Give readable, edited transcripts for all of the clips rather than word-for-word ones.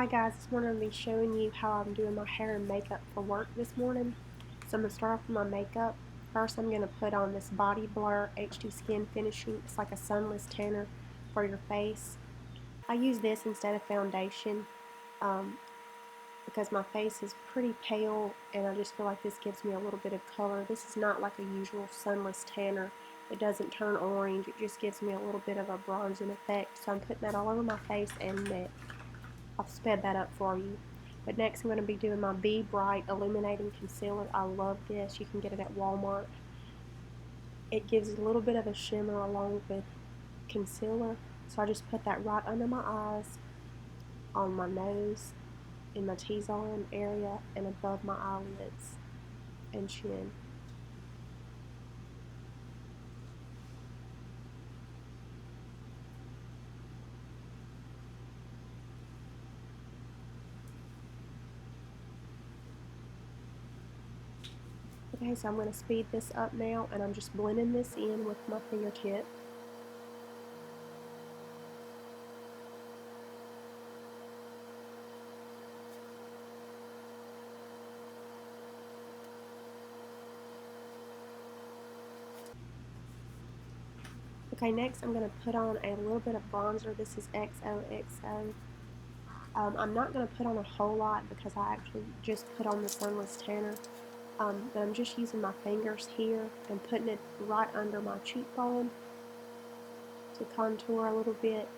Hi guys, this morning I'm going to be showing you how I'm doing my hair and makeup for work this morning. So I'm going to start off with my makeup. First I'm going to put on this Body Blur HD Skin Finishing. It's like a sunless tanner for your face. I use this instead of foundation because my face is pretty pale and I just feel like this gives me a little bit of color. This is not like a usual sunless tanner. It doesn't turn orange, it just gives me a little bit of a bronzing effect. So I'm putting that all over my face and neck. I've sped that up for you. But next I'm going to be doing my Be Bright Illuminating Concealer. I love this. You can get it at Walmart. It gives a little bit of a shimmer along with concealer. So I just put that right under my eyes, on my nose, in my T-zone area, and above my eyelids and chin. Okay, so I'm going to speed this up now, and I'm just blending this in with my fingertip. Okay, next I'm going to put on a little bit of bronzer. This is XOXO. I'm not going to put on a whole lot because I actually just put on the sunless tanner. But I'm just using my fingers here and putting it right under my cheekbone to contour a little bit.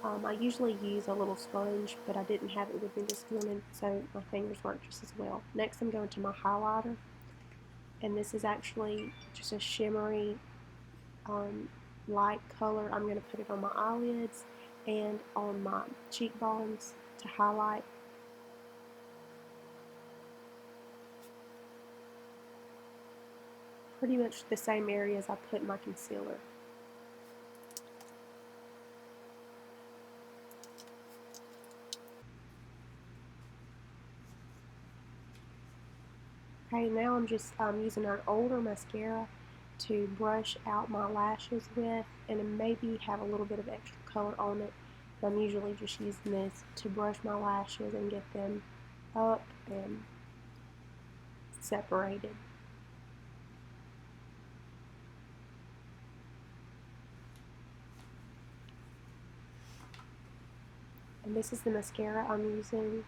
I usually use a little sponge, but I didn't have it with me this morning, so my fingers work just as well. Next I'm going to my highlighter, and this is actually just a shimmery light color. I'm going to put it on my eyelids and on my cheekbones to highlight. Pretty much the same areas I put my concealer. Okay, now I'm just using an older mascara to brush out my lashes with and maybe have a little bit of extra color on it. I'm usually just using this to brush my lashes and get them up and separated. And this is the mascara I'm using,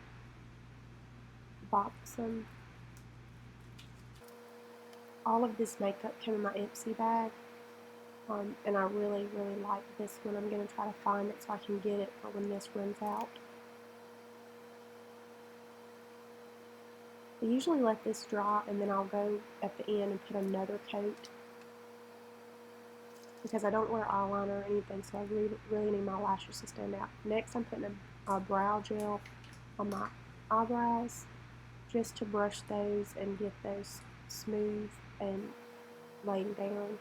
Boxum. All of this makeup came in my ipsy bag, and I really like this one. I'm going to try to find it so I can get it for when this runs out. I usually let this dry and then I'll go at the end and put another coat because I don't wear eyeliner or anything, so I really need my lashes to stand out. Next I'm putting a brow gel on my eyebrows just to brush those and get those smooth and laying down.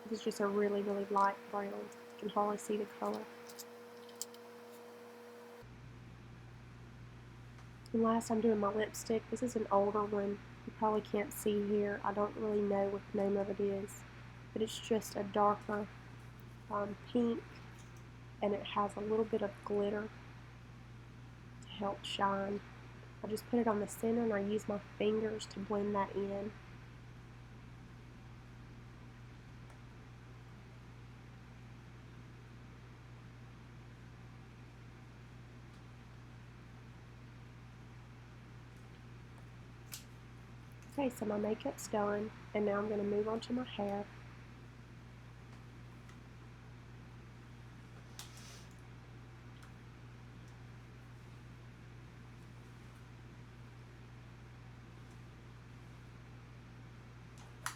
This is just a really light brown. You can hardly see the color. And last I'm doing my lipstick. This is an older one. You probably can't see here. I don't really know what the name of it is, but it's just a darker pink, and it has a little bit of glitter to help shine. I just put it on the center and I use my fingers to blend that in. Okay, so my makeup's done, and now I'm going to move on to my hair.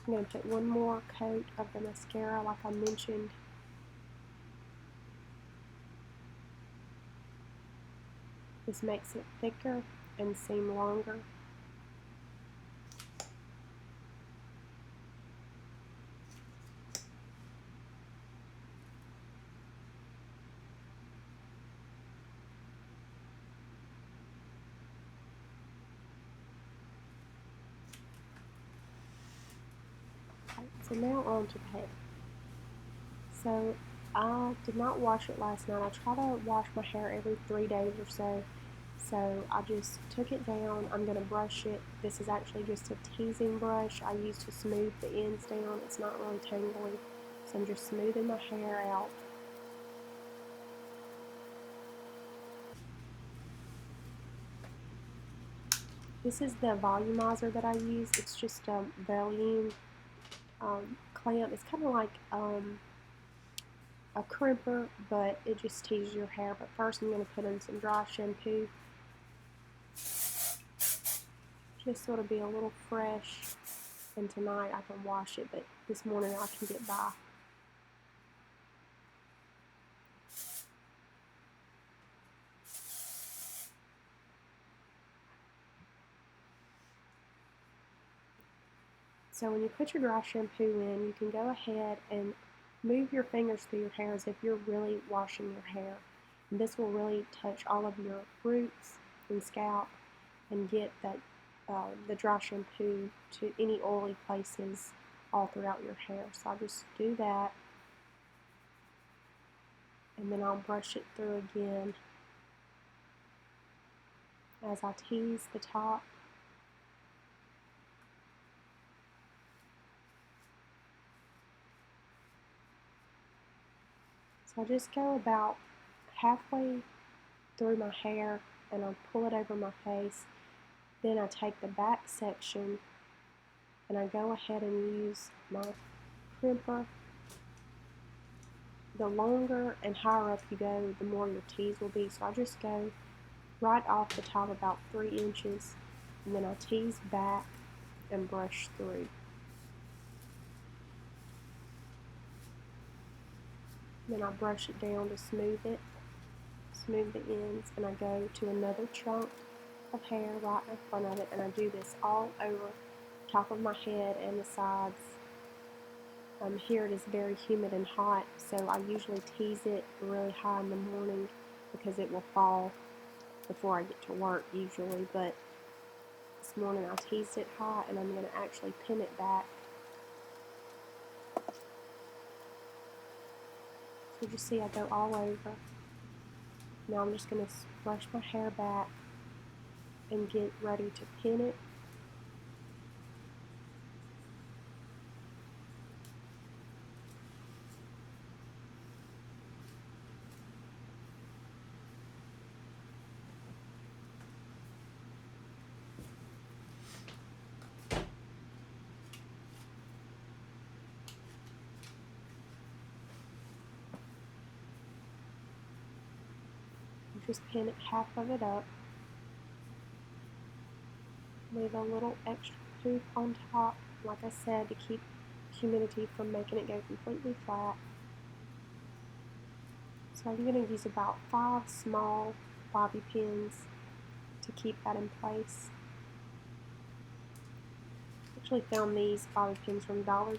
I'm going to put one more coat of the mascara like I mentioned. This makes it thicker and seem longer. Okay, so now on to the hair. So I did not wash it last night. I try to wash my hair every 3 days or so. So I just took it down. I'm going to brush it. This is actually just a teasing brush I use to smooth the ends down. It's not really tangly. So I'm just smoothing my hair out. This is the volumizer that I use. It's just a volume clamp. It's kind of like a crimper, but it just teases your hair. But first I'm going to put in some dry shampoo just so it'll be a little fresh. And tonight I can wash it, but this morning I can get by. So when you put your dry shampoo in, you can go ahead and move your fingers through your hair as if you're really washing your hair. And this will really touch all of your roots and scalp and get the dry shampoo to any oily places all throughout your hair. So I'll just do that, and then I'll brush it through again as I tease the top. So I just go about halfway through my hair and I'll pull it over my face. Then I take the back section and I go ahead and use my crimper. The longer and higher up you go, the more your tease will be. So I just go right off the top about 3 inches, and then I tease back and brush through. Then I brush it down to smooth the ends, and I go to another chunk of hair right in front of it, and I do this all over top of my head and the sides. Here it is very humid and hot, so I usually tease it really high in the morning because it will fall before I get to work usually, but this morning I teased it high and I'm going to actually pin it back. So you see I go all over. Now I'm just going to brush my hair back and get ready to pin it. Just pin it half of it up. Leave a little extra poof on top, like I said, to keep humidity from making it go completely flat. So I'm going to use about 5 small bobby pins to keep that in place. I actually found these bobby pins from Dollar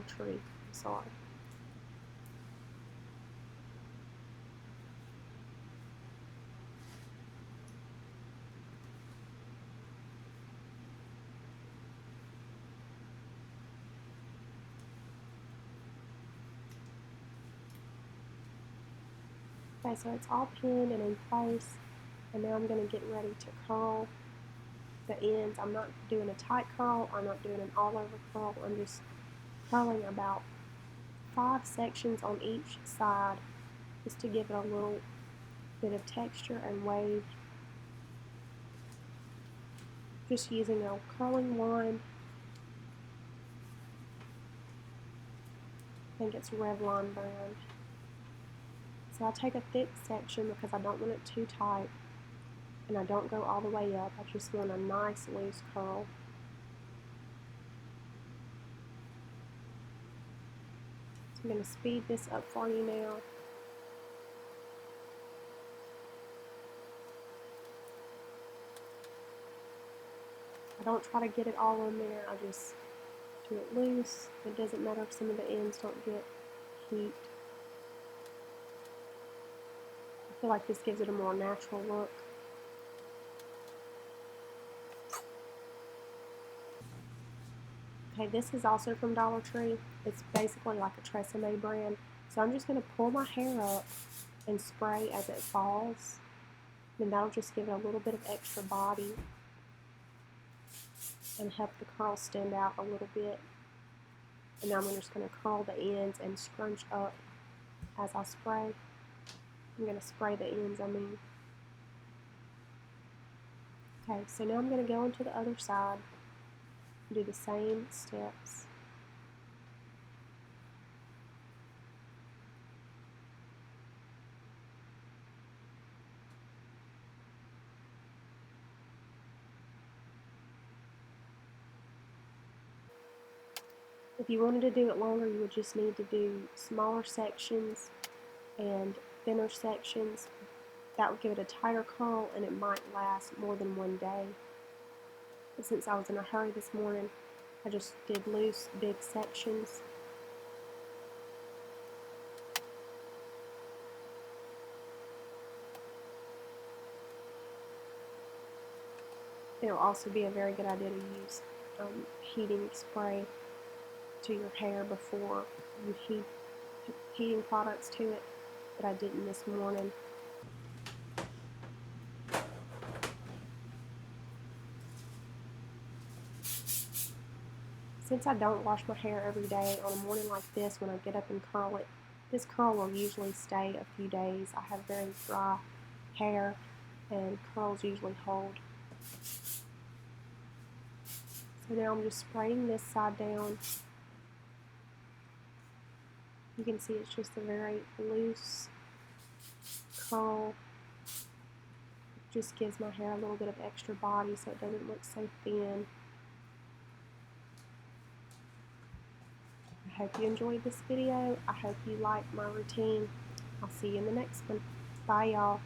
Tree, sorry. Okay, so it's all pinned and in place, and now I'm going to get ready to curl the ends. I'm not doing a tight curl, I'm not doing an all over curl, I'm just curling about 5 sections on each side just to give it a little bit of texture and wave. Just using a curling wand. I think it's Revlon brand. So I take a thick section because I don't want it too tight, and I don't go all the way up. I just want a nice loose curl. So I'm going to speed this up for you now. I don't try to get it all in there, I just do it loose. It doesn't matter if some of the ends don't get heat. I feel like this gives it a more natural look. Okay, this is also from Dollar Tree. It's basically like a Tresemme brand. So I'm just going to pull my hair up and spray as it falls. And that'll just give it a little bit of extra body and help the curls stand out a little bit. And now I'm just going to curl the ends and scrunch up as I spray. I'm going to spray the ends, Okay, so now I'm going to go into the other side and do the same steps. If you wanted to do it longer, you would just need to do smaller sections and thinner sections. That would give it a tighter curl and it might last more than one day. But since I was in a hurry this morning, I just did loose, big sections. It'll also be a very good idea to use heating spray to your hair before you heat heating products to it, but I didn't this morning. Since I don't wash my hair every day, on a morning like this when I get up and curl it, this curl will usually stay a few days. I have very dry hair and curls usually hold. So now I'm just spraying this side down. You can see it's just a very loose curl. It just gives my hair a little bit of extra body so it doesn't look so thin. I hope you enjoyed this video. I hope you liked my routine. I'll see you in the next one. Bye, y'all.